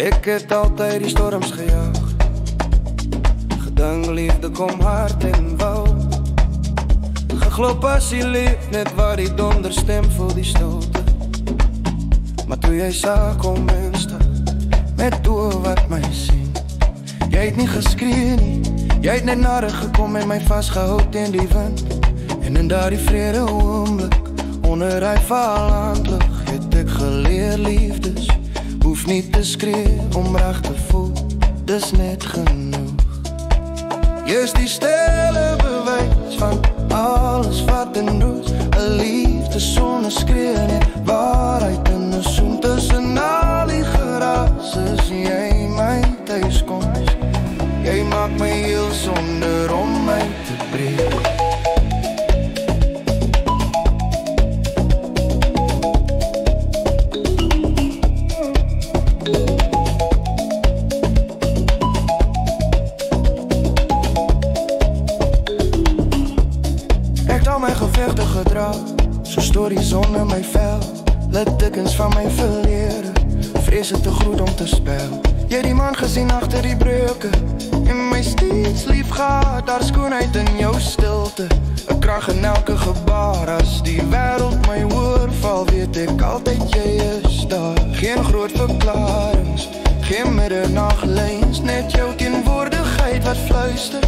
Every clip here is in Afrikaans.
Ek het altyd die storms gejaag, gedink liefde kom hard en wou, geglo passie lief net waar die donder stem voel die stilte. Maar toe jy saak kom en stap, met oë wat my sien, jy het nie geskree nie, jy het net nader gekom en my vastgehoud teen die wind. En in daardie vrede oomblik, onder hy valhandlig, het ek geleer liefdes hoef nie te skree om reg te voel, dis net genoeg. Jy is die stille bewys van alles wat in roes, 'n liefde sonder skree, net waarheid in 'n soen. Tussen al die geraas is jy my thuiskoms. Jy maak my heel sonder om my te breek. My gevegte gedra, so stories sonder my vel, littekens van my verlede, vrees het te groot om te spel. Jy het die man gesien agter die breuke, en my steeds lief gehad, daar skoonheid in jou stilte, 'n krag in elke gebaar. As die wêreld my hoor val, weet ek altyd jy is daar. Geen groot verklarings, geen middernaglyns, net jou teenwoordigheid wat fluister.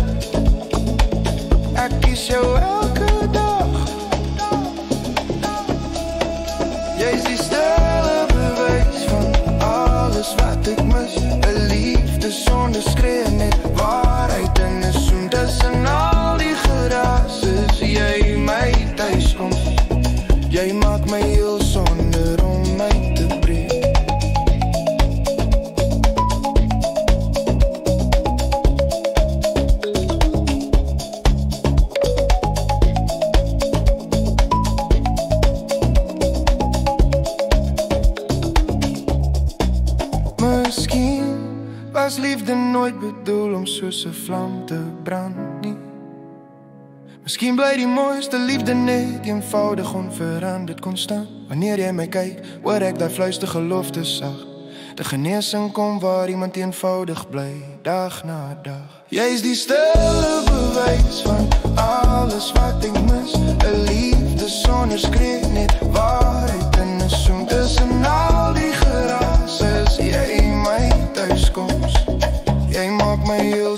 Ek kies jou elke dag. Jy is die stille bewys van alles wat ek mis, 'n liefde sonder skree, net waarheid in 'n soen. Tussen al die geraas is jy my thuiskoms. Jy maak my heel sonder om my te breek. Miskien was liefde nooit bedoel om soos 'n vlam te brand nie. Miskien bly die mooiste liefde net eenvoudig onveranderd konstant. Wanneer jy my kyk, hoor ek daai fluister gelofte sag. De genesing kom waar iemand eenvoudig bly, dag na dag. Jy is die stille bewys van alles wat ek mis, 'n liefde sonder skree, net waarheid in 'n soen. Tussen al die geraas is jy my thuiskoms. Jy maak my heel